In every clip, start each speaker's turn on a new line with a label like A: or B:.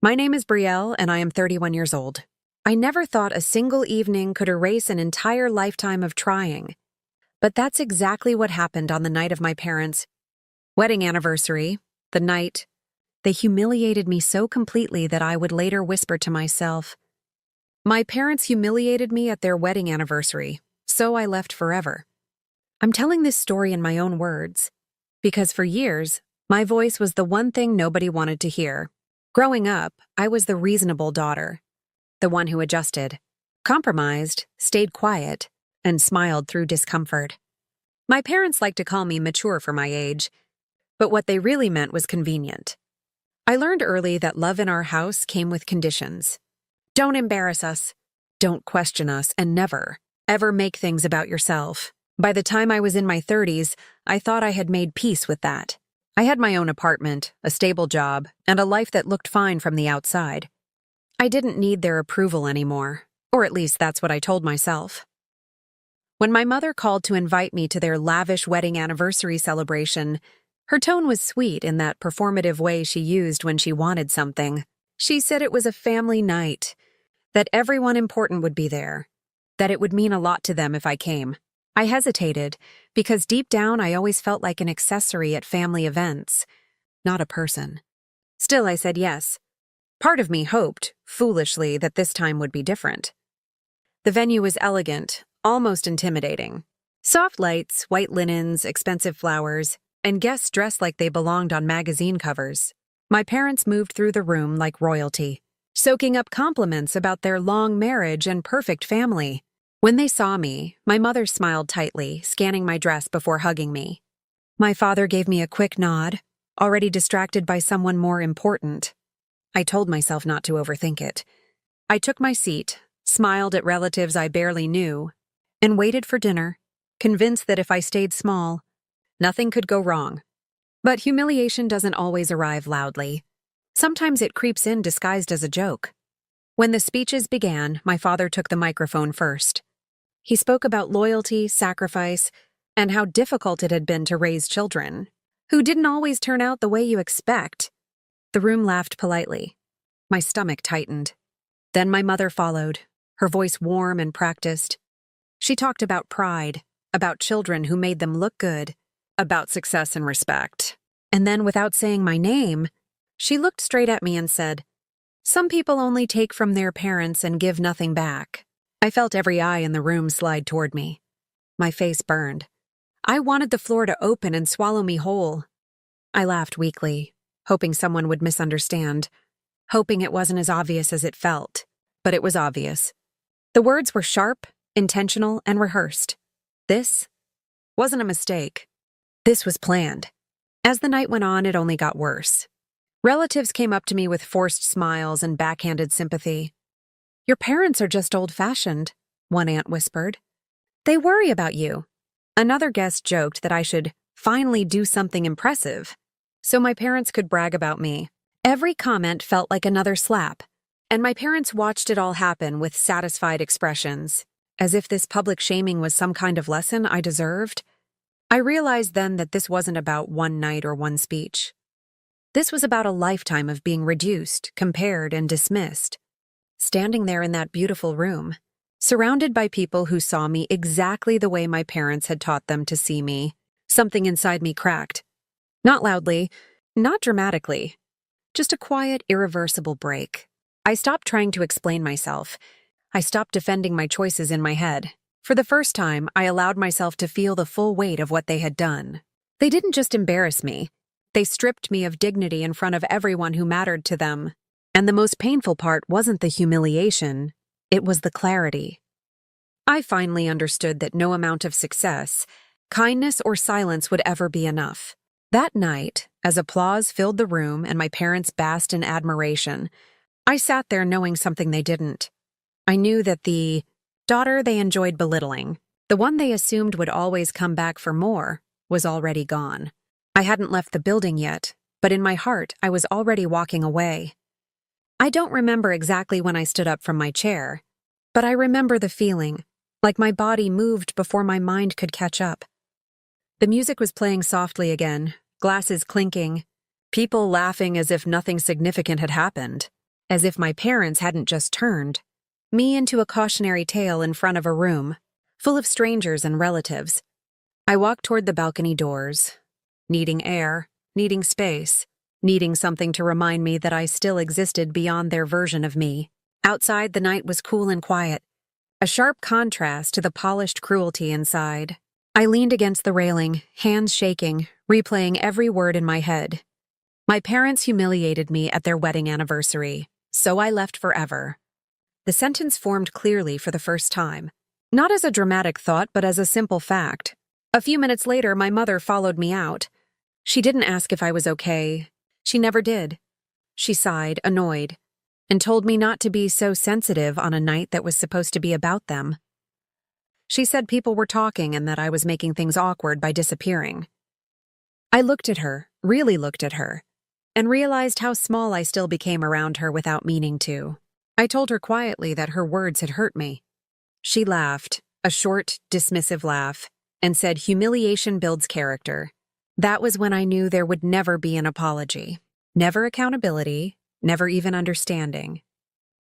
A: My name is Brielle, and I am 31 years old. I never thought a single evening could erase an entire lifetime of trying. But that's exactly what happened on the night of my parents' wedding anniversary, the night they humiliated me so completely that I would later whisper to myself, "My parents humiliated me at their wedding anniversary, so I left forever." I'm telling this story in my own words, because for years, my voice was the one thing nobody wanted to hear. Growing up, I was the reasonable daughter, the one who adjusted, compromised, stayed quiet, and smiled through discomfort. My parents liked to call me mature for my age, but what they really meant was convenient. I learned early that love in our house came with conditions. Don't embarrass us, don't question us, and never, ever make things about yourself. By the time I was in my 30s, I thought I had made peace with that. I had my own apartment, a stable job, and a life that looked fine from the outside. I didn't need their approval anymore, or at least that's what I told myself. When my mother called to invite me to their lavish wedding anniversary celebration, her tone was sweet in that performative way she used when she wanted something. She said it was a family night, that everyone important would be there, that it would mean a lot to them if I came. I hesitated, because deep down I always felt like an accessory at family events, not a person. Still, I said yes. Part of me hoped, foolishly, that this time would be different. The venue was elegant, almost intimidating. Soft lights, white linens, expensive flowers, and guests dressed like they belonged on magazine covers. My parents moved through the room like royalty, soaking up compliments about their long marriage and perfect family. When they saw me, my mother smiled tightly, scanning my dress before hugging me. My father gave me a quick nod, already distracted by someone more important. I told myself not to overthink it. I took my seat, smiled at relatives I barely knew, and waited for dinner, convinced that if I stayed small, nothing could go wrong. But humiliation doesn't always arrive loudly. Sometimes it creeps in disguised as a joke. When the speeches began, my father took the microphone first. He spoke about loyalty, sacrifice, and how difficult it had been to raise children, who didn't always turn out the way you expect. The room laughed politely. My stomach tightened. Then my mother followed, her voice warm and practiced. She talked about pride, about children who made them look good, about success and respect. And then, without saying my name, she looked straight at me and said, "Some people only take from their parents and give nothing back." I felt every eye in the room slide toward me. My face burned. I wanted the floor to open and swallow me whole. I laughed weakly, hoping someone would misunderstand, hoping it wasn't as obvious as it felt. But it was obvious. The words were sharp, intentional, and rehearsed. This wasn't a mistake. This was planned. As the night went on, it only got worse. Relatives came up to me with forced smiles and backhanded sympathy. "Your parents are just old-fashioned," one aunt whispered. "They worry about you." Another guest joked that I should finally do something impressive, so my parents could brag about me. Every comment felt like another slap, and my parents watched it all happen with satisfied expressions, as if this public shaming was some kind of lesson I deserved. I realized then that this wasn't about one night or one speech. This was about a lifetime of being reduced, compared, and dismissed. Standing there in that beautiful room, surrounded by people who saw me exactly the way my parents had taught them to see me, something inside me cracked. Not loudly, not dramatically, just a quiet, irreversible break. I stopped trying to explain myself. I stopped defending my choices in my head. For the first time, I allowed myself to feel the full weight of what they had done. They didn't just embarrass me. They stripped me of dignity in front of everyone who mattered to them. And the most painful part wasn't the humiliation, it was the clarity. I finally understood that no amount of success, kindness, or silence would ever be enough. That night, as applause filled the room and my parents basked in admiration, I sat there knowing something they didn't. I knew that the daughter they enjoyed belittling, the one they assumed would always come back for more, was already gone. I hadn't left the building yet, but in my heart I was already walking away. I don't remember exactly when I stood up from my chair, but I remember the feeling, like my body moved before my mind could catch up. The music was playing softly again, glasses clinking, people laughing as if nothing significant had happened. as if my parents hadn't just turned me into a cautionary tale in front of a room full of strangers and relatives. I walked toward the balcony doors, needing air, needing space, needing something to remind me that I still existed beyond their version of me. Outside, the night was cool and quiet, a sharp contrast to the polished cruelty inside. I leaned against the railing, hands shaking, replaying every word in my head. My parents humiliated me at their wedding anniversary, so I left forever. The sentence formed clearly for the first time, not as a dramatic thought, but as a simple fact. A few minutes later, my mother followed me out. She didn't ask if I was okay. She never did. She sighed, annoyed, and told me not to be so sensitive on a night that was supposed to be about them. She said people were talking and that I was making things awkward by disappearing. I looked at her, really looked at her, and realized how small I still became around her without meaning to. I told her quietly that her words had hurt me. She laughed, a short, dismissive laugh, and said humiliation builds character. That was when I knew there would never be an apology, never accountability, never even understanding.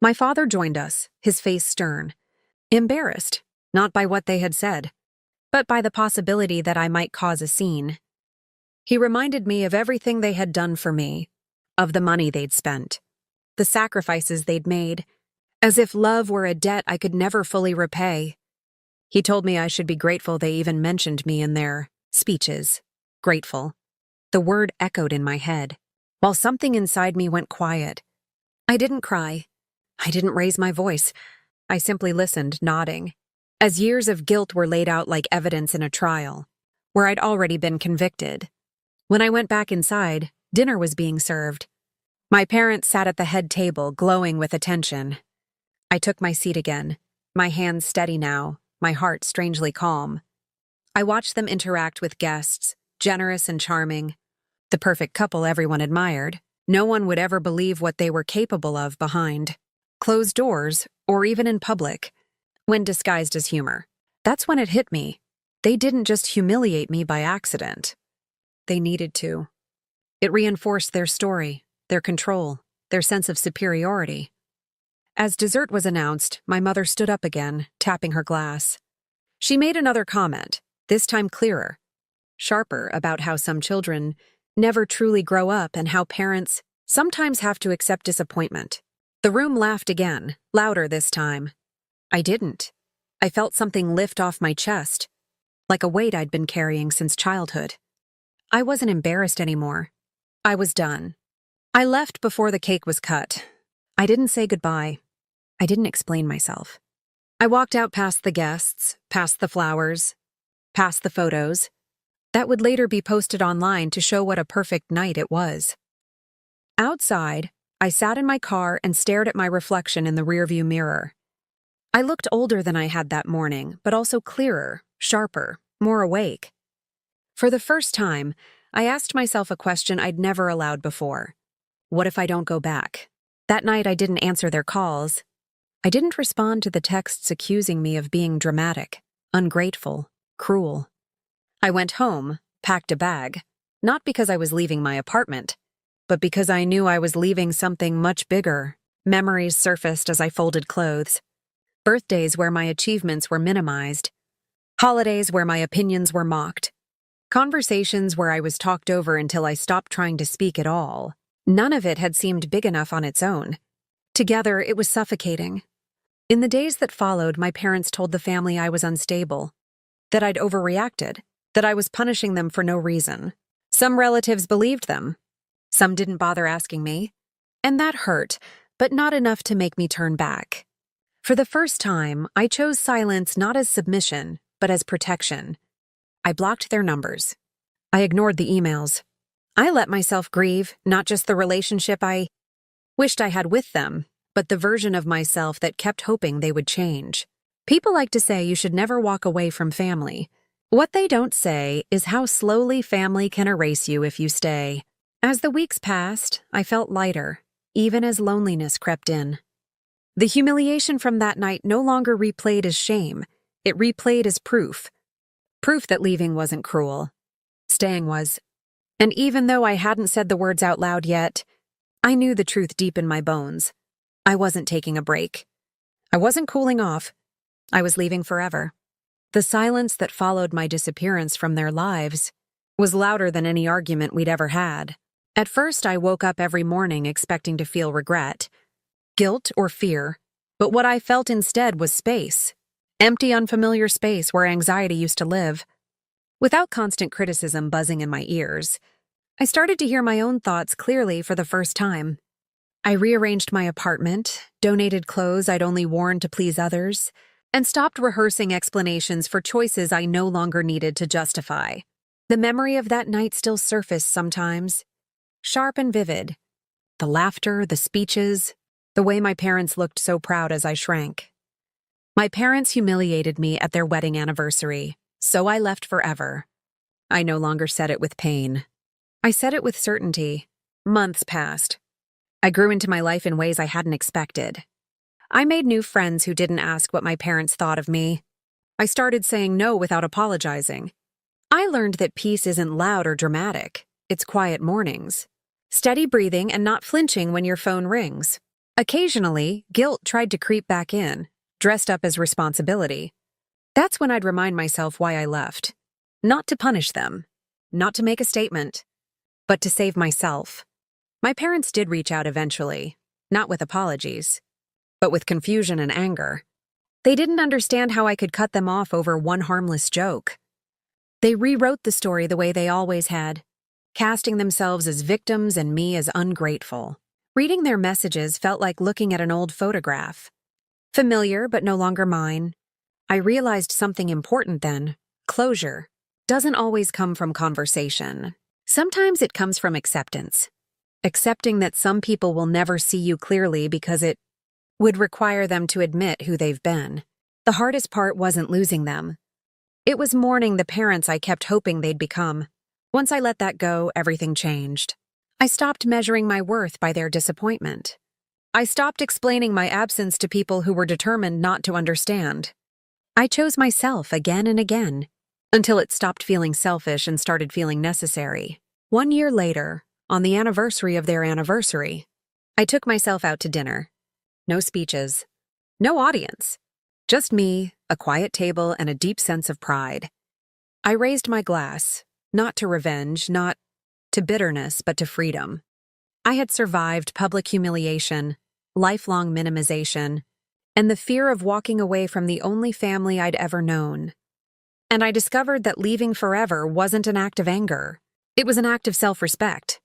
A: My father joined us, his face stern, embarrassed, not by what they had said, but by the possibility that I might cause a scene. He reminded me of everything they had done for me, of the money they'd spent, the sacrifices they'd made, as if love were a debt I could never fully repay. He told me I should be grateful they even mentioned me in their speeches. Grateful. The word echoed in my head, while something inside me went quiet. I didn't cry. I didn't raise my voice. I simply listened, nodding, as years of guilt were laid out like evidence in a trial, where I'd already been convicted. When I went back inside, dinner was being served. My parents sat at the head table, glowing with attention. I took my seat again, my hands steady now, my heart strangely calm. I watched them interact with guests, generous and charming, the perfect couple everyone admired. No one would ever believe what they were capable of behind closed doors or even in public, when disguised as humor. That's when it hit me. They didn't just humiliate me by accident. They needed to. It reinforced their story, their control, their sense of superiority. As dessert was announced, my mother stood up again, tapping her glass. She made another comment, this time clearer, sharper, about how some children never truly grow up and how parents sometimes have to accept disappointment. The room laughed again, louder this time. I didn't. I felt something lift off my chest, like a weight I'd been carrying since childhood. I wasn't embarrassed anymore. I was done. I left before the cake was cut. I didn't say goodbye. I didn't explain myself. I walked out past the guests, past the flowers, past the photos that would later be posted online to show what a perfect night it was. Outside, I sat in my car and stared at my reflection in the rearview mirror. I looked older than I had that morning, but also clearer, sharper, more awake. For the first time, I asked myself a question I'd never allowed before. What if I don't go back? That night I didn't answer their calls. I didn't respond to the texts accusing me of being dramatic, ungrateful, cruel. I went home, packed a bag, not because I was leaving my apartment, but because I knew I was leaving something much bigger. Memories surfaced as I folded clothes. Birthdays where my achievements were minimized. Holidays where my opinions were mocked. Conversations where I was talked over until I stopped trying to speak at all. None of it had seemed big enough on its own. Together, it was suffocating. In the days that followed, my parents told the family I was unstable, that I'd overreacted, that I was punishing them for no reason. Some relatives believed them. Some didn't bother asking me. And that hurt, but not enough to make me turn back. For the first time, I chose silence not as submission, but as protection. I blocked their numbers. I ignored the emails. I let myself grieve, not just the relationship I wished I had with them, but the version of myself that kept hoping they would change. People like to say you should never walk away from family. What they don't say is how slowly family can erase you if you stay. As the weeks passed, I felt lighter, even as loneliness crept in. The humiliation from that night no longer replayed as shame. It replayed as proof. Proof that leaving wasn't cruel. Staying was. And even though I hadn't said the words out loud yet, I knew the truth deep in my bones. I wasn't taking a break. I wasn't cooling off. I was leaving forever. The silence that followed my disappearance from their lives was louder than any argument we'd ever had. At first, I woke up every morning expecting to feel regret, guilt, or fear, but what I felt instead was space. Empty, unfamiliar space where anxiety used to live. Without constant criticism buzzing in my ears, I started to hear my own thoughts clearly for the first time. I rearranged my apartment, donated clothes I'd only worn to please others, and stopped rehearsing explanations for choices I no longer needed to justify. The memory of that night still surfaced sometimes, sharp and vivid. The laughter, the speeches, the way my parents looked so proud as I shrank. My parents humiliated me at their wedding anniversary, so I left forever. I no longer said it with pain. I said it with certainty. Months passed. I grew into my life in ways I hadn't expected. I made new friends who didn't ask what my parents thought of me. I started saying no without apologizing. I learned that peace isn't loud or dramatic. It's quiet mornings. Steady breathing and not flinching when your phone rings. Occasionally, guilt tried to creep back in, dressed up as responsibility. That's when I'd remind myself why I left. Not to punish them, not to make a statement, but to save myself. My parents did reach out eventually, not with apologies, but with confusion and anger. They didn't understand how I could cut them off over one harmless joke. They rewrote the story the way they always had, casting themselves as victims and me as ungrateful. Reading their messages felt like looking at an old photograph. Familiar, but no longer mine. I realized something important then. Closure doesn't always come from conversation. Sometimes it comes from acceptance. Accepting that some people will never see you clearly because it would require them to admit who they've been. The hardest part wasn't losing them. It was mourning the parents I kept hoping they'd become. Once I let that go, everything changed. I stopped measuring my worth by their disappointment. I stopped explaining my absence to people who were determined not to understand. I chose myself again and again, until it stopped feeling selfish and started feeling necessary. 1 year later, on the anniversary of their anniversary, I took myself out to dinner. No speeches, no audience, just me, a quiet table, and a deep sense of pride. I raised my glass, not to revenge, not to bitterness, but to freedom. I had survived public humiliation, lifelong minimization, and the fear of walking away from the only family I'd ever known. And I discovered that leaving forever wasn't an act of anger. It was an act of self-respect.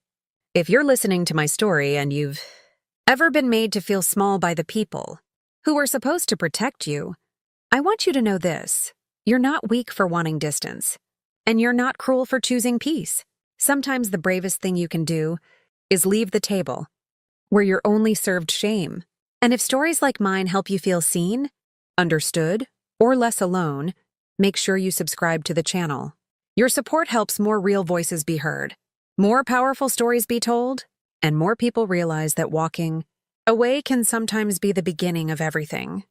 A: If you're listening to my story and you've ever been made to feel small by the people who were supposed to protect you, I want you to know this. You're not weak for wanting distance, and you're not cruel for choosing peace. Sometimes the bravest thing you can do is leave the table where you're only served shame. And if stories like mine help you feel seen, understood, or less alone, make sure you subscribe to the channel. Your support helps more real voices be heard, more powerful stories be told, and more people realize that walking away can sometimes be the beginning of everything.